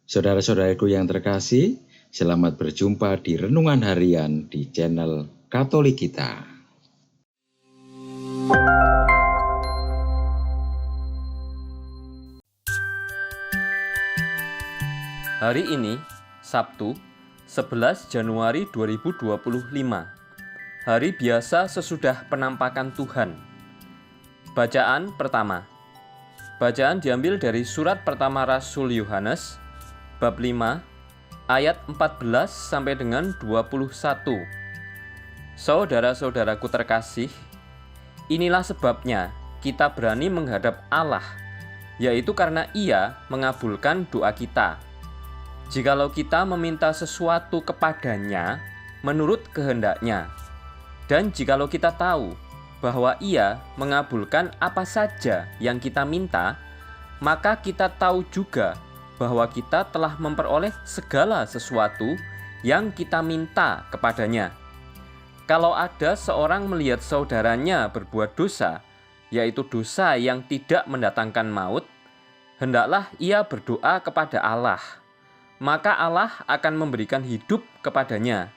Saudara-saudaraku yang terkasih, selamat berjumpa di Renungan Harian di channel Katolik kita. Hari ini, Sabtu, 11 Januari 2025, hari biasa sesudah penampakan Tuhan. Bacaan pertama. Bacaan diambil dari surat pertama Rasul Yohanes, bab 5, ayat 14 sampai dengan 21. Saudara-saudaraku terkasih, inilah sebabnya kita berani menghadap Allah, yaitu karena Ia mengabulkan doa kita. Jikalau kita meminta sesuatu kepadanya menurut kehendak-Nya, dan jikalau kita tahu bahwa Ia mengabulkan apa saja yang kita minta, maka kita tahu juga bahwa kita telah memperoleh segala sesuatu yang kita minta kepadanya. Kalau ada seorang melihat saudaranya berbuat dosa, yaitu dosa yang tidak mendatangkan maut, hendaklah ia berdoa kepada Allah. Maka Allah akan memberikan hidup kepadanya,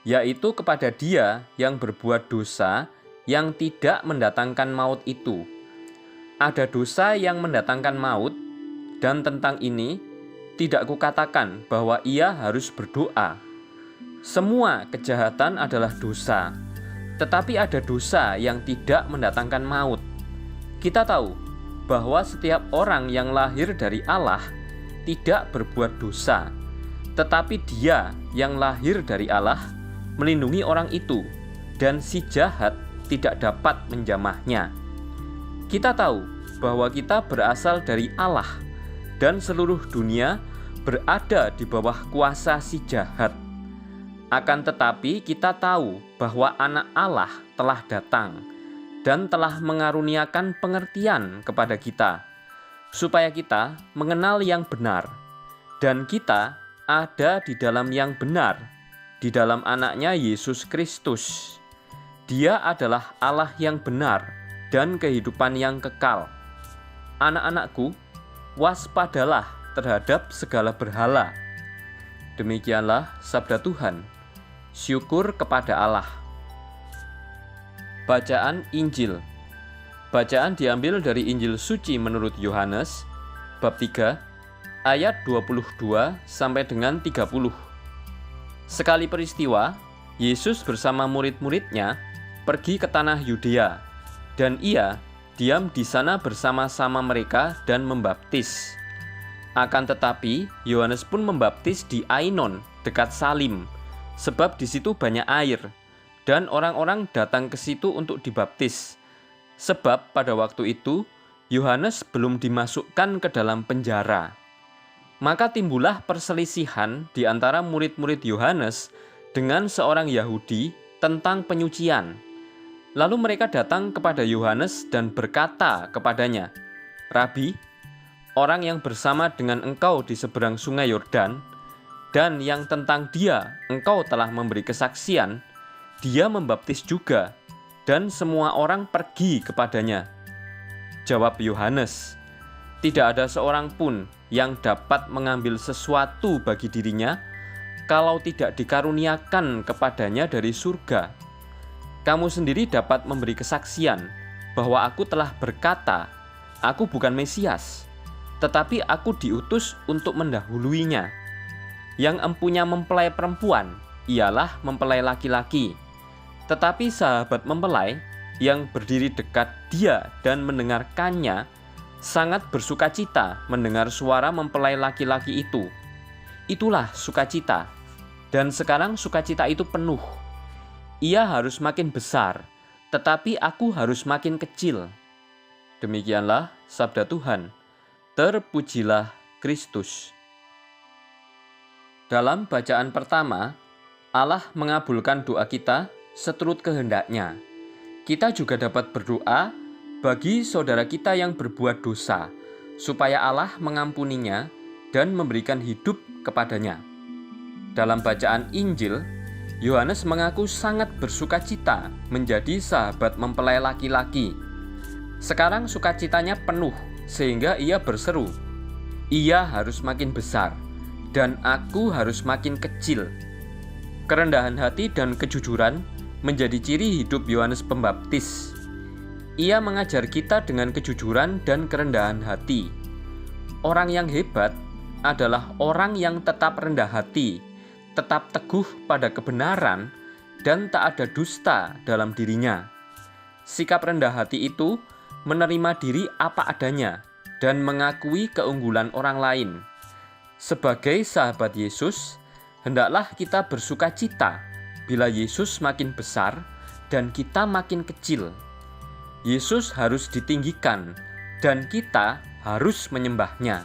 yaitu kepada dia yang berbuat dosa yang tidak mendatangkan maut itu. Ada dosa yang mendatangkan maut, dan tentang ini tidak kukatakan bahwa ia harus berdoa. Semua kejahatan adalah dosa, tetapi ada dosa yang tidak mendatangkan maut. Kita tahu bahwa setiap orang yang lahir dari Allah tidak berbuat dosa, tetapi Dia yang lahir dari Allah melindungi orang itu, dan si jahat tidak dapat menjamahnya. Kita tahu bahwa kita berasal dari Allah, dan seluruh dunia berada di bawah kuasa si jahat. Akan tetapi kita tahu bahwa Anak Allah telah datang dan telah mengaruniakan pengertian kepada kita, supaya kita mengenal yang benar, dan kita ada di dalam yang benar, di dalam Anaknya Yesus Kristus. Dia adalah Allah yang benar dan kehidupan yang kekal. Anak-anakku, waspadalah terhadap segala berhala. Demikianlah sabda Tuhan. Syukur kepada Allah. Bacaan Injil. Bacaan diambil dari Injil Suci menurut Yohanes, bab 3, ayat 22 sampai dengan 30. Sekali peristiwa, Yesus bersama murid-muridnya pergi ke tanah Yudea, dan Ia diam di sana bersama-sama mereka dan membaptis. Akan tetapi, Yohanes pun membaptis di Ainon, dekat Salim, sebab di situ banyak air, dan orang-orang datang ke situ untuk dibaptis. Sebab pada waktu itu, Yohanes belum dimasukkan ke dalam penjara. Maka timbullah perselisihan di antara murid-murid Yohanes dengan seorang Yahudi tentang penyucian. Lalu mereka datang kepada Yohanes dan berkata kepadanya, "Rabi, orang yang bersama dengan engkau di seberang sungai Yordan, dan yang tentang dia engkau telah memberi kesaksian, dia membaptis juga, dan semua orang pergi kepadanya." Jawab Yohanes, "Tidak ada seorang pun yang dapat mengambil sesuatu bagi dirinya kalau tidak dikaruniakan kepadanya dari surga. Kamu sendiri dapat memberi kesaksian bahwa aku telah berkata, aku bukan Mesias, tetapi aku diutus untuk mendahuluinya. Yang empunya mempelai perempuan ialah mempelai laki-laki, tetapi sahabat mempelai yang berdiri dekat dia dan mendengarkannya sangat bersukacita mendengar suara mempelai laki-laki itu. Itulah sukacita, dan sekarang sukacita itu penuh. Ia harus makin besar, tetapi aku harus makin kecil." Demikianlah sabda Tuhan. Terpujilah Kristus. Dalam bacaan pertama, Allah mengabulkan doa kita seturut kehendak-Nya. Kita juga dapat berdoa bagi saudara kita yang berbuat dosa, supaya Allah mengampuninya dan memberikan hidup kepadanya. Dalam bacaan Injil, Yohanes mengaku sangat bersukacita menjadi sahabat mempelai laki-laki. Sekarang sukacitanya penuh sehingga ia berseru, ia harus makin besar, dan aku harus makin kecil. Kerendahan hati dan kejujuran menjadi ciri hidup Yohanes Pembaptis. Ia mengajar kita dengan kejujuran dan kerendahan hati. Orang yang hebat adalah orang yang tetap rendah hati, tetap teguh pada kebenaran, dan tak ada dusta dalam dirinya. Sikap rendah hati itu menerima diri apa adanya dan mengakui keunggulan orang lain. Sebagai sahabat Yesus, hendaklah kita bersuka cita bila Yesus makin besar dan kita makin kecil. Yesus harus ditinggikan dan kita harus menyembahnya.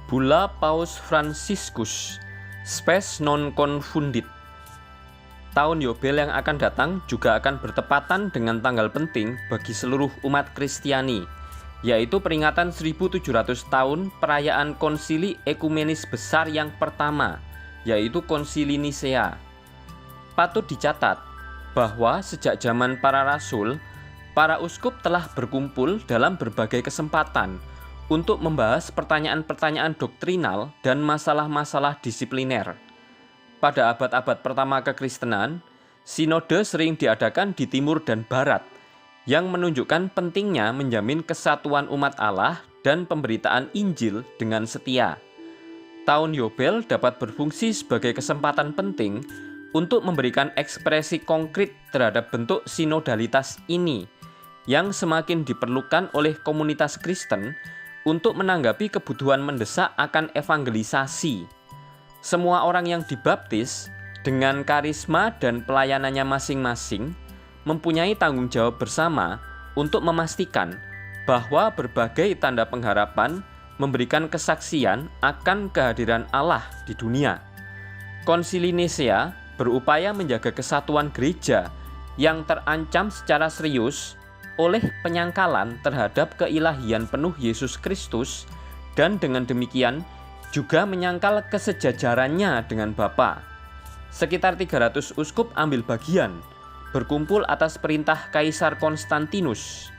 Bulla Paus Franciscus, Spes non confundit. Tahun Yobel yang akan datang juga akan bertepatan dengan tanggal penting bagi seluruh umat Kristiani, yaitu peringatan 1700 tahun perayaan konsili ekumenis besar yang pertama, yaitu Konsili Nisea. Patut dicatat bahwa sejak zaman para rasul, para uskup telah berkumpul dalam berbagai kesempatan untuk membahas pertanyaan-pertanyaan doktrinal dan masalah-masalah disipliner. Pada abad-abad pertama kekristenan, sinode sering diadakan di timur dan barat, yang menunjukkan pentingnya menjamin kesatuan umat Allah dan pemberitaan Injil dengan setia. Tahun Yobel dapat berfungsi sebagai kesempatan penting untuk memberikan ekspresi konkret terhadap bentuk sinodalitas ini, yang semakin diperlukan oleh komunitas Kristen untuk menanggapi kebutuhan mendesak akan evangelisasi. Semua orang yang dibaptis dengan karisma dan pelayanannya masing-masing mempunyai tanggung jawab bersama untuk memastikan bahwa berbagai tanda pengharapan memberikan kesaksian akan kehadiran Allah di dunia. Konsili Nisea berupaya menjaga kesatuan gereja yang terancam secara serius oleh penyangkalan terhadap keilahian penuh Yesus Kristus, dan dengan demikian juga menyangkal kesejajarannya dengan Bapa. Sekitar 300 uskup ambil bagian, berkumpul atas perintah Kaisar Konstantinus.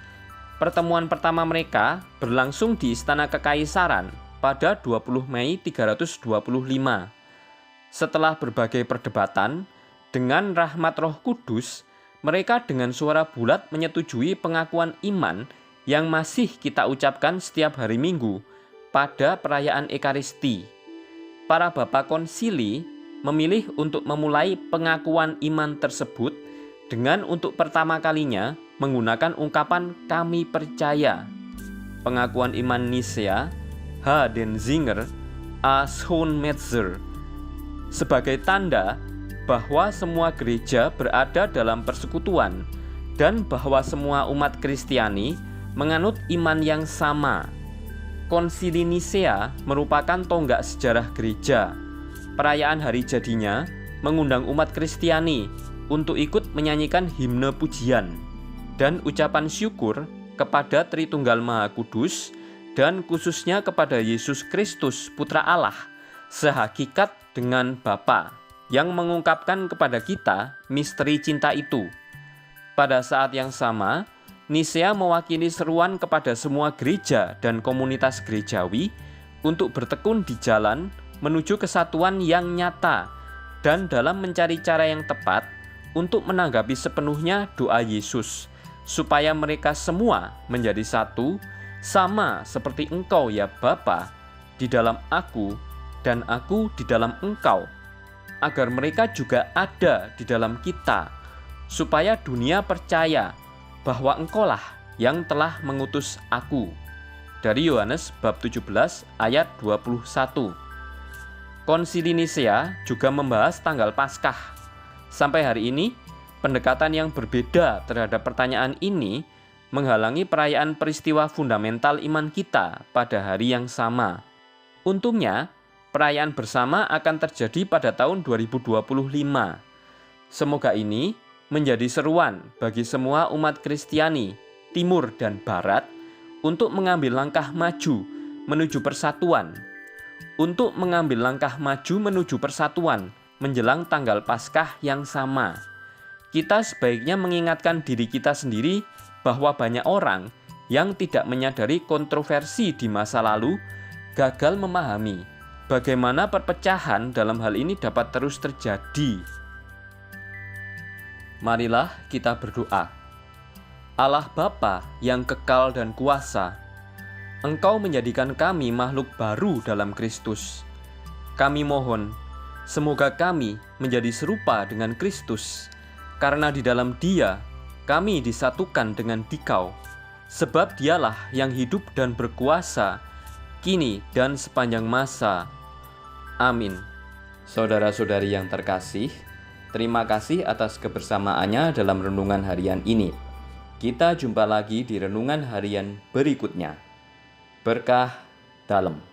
Pertemuan pertama mereka berlangsung di Istana Kekaisaran pada 20 Mei 325. Setelah berbagai perdebatan, dengan rahmat Roh Kudus, mereka dengan suara bulat menyetujui pengakuan iman yang masih kita ucapkan setiap hari Minggu pada perayaan Ekaristi. Para bapa konsili memilih untuk memulai pengakuan iman tersebut dengan untuk pertama kalinya menggunakan ungkapan "kami percaya". Pengakuan iman Nisea, H. Denzinger, A. Schoenmetzer, sebagai tanda bahwa semua gereja berada dalam persekutuan dan bahwa semua umat Kristiani menganut iman yang sama. Konsili Nisea merupakan tonggak sejarah gereja. Perayaan hari jadinya mengundang umat Kristiani untuk ikut menyanyikan himne pujian dan ucapan syukur kepada Tritunggal Maha Kudus dan khususnya kepada Yesus Kristus Putra Allah, sehakikat dengan Bapa, yang mengungkapkan kepada kita misteri cinta itu. Pada saat yang sama, Nisea mewakili seruan kepada semua gereja dan komunitas gerejawi untuk bertekun di jalan menuju kesatuan yang nyata dan dalam mencari cara yang tepat untuk menanggapi sepenuhnya doa Yesus, supaya mereka semua menjadi satu, sama seperti Engkau ya Bapa, di dalam aku dan aku di dalam Engkau, agar mereka juga ada di dalam kita, supaya dunia percaya bahwa Engkaulah yang telah mengutus aku. Dari Yohanes bab 17 ayat 21. Konsili Nisea juga membahas tanggal Paskah. Sampai hari ini, pendekatan yang berbeda terhadap pertanyaan ini menghalangi perayaan peristiwa fundamental iman kita pada hari yang sama. Untungnya, perayaan bersama akan terjadi pada tahun 2025. Semoga ini menjadi seruan bagi semua umat Kristiani, timur dan barat, untuk mengambil langkah maju menuju persatuan. Untuk mengambil langkah maju menuju persatuan menjelang tanggal Paskah yang sama. Kita sebaiknya mengingatkan diri kita sendiri bahwa banyak orang yang tidak menyadari kontroversi di masa lalu gagal memahami bagaimana perpecahan dalam hal ini dapat terus terjadi. Marilah kita berdoa. Allah Bapa yang kekal dan kuasa, Engkau menjadikan kami makhluk baru dalam Kristus. Kami mohon, semoga kami menjadi serupa dengan Kristus, karena di dalam Dia kami disatukan dengan Dikau, sebab Dialah yang hidup dan berkuasa, kini dan sepanjang masa. Amin. Saudara-saudari yang terkasih, terima kasih atas kebersamaannya dalam renungan harian ini. Kita jumpa lagi di renungan harian berikutnya. Berkah dalam.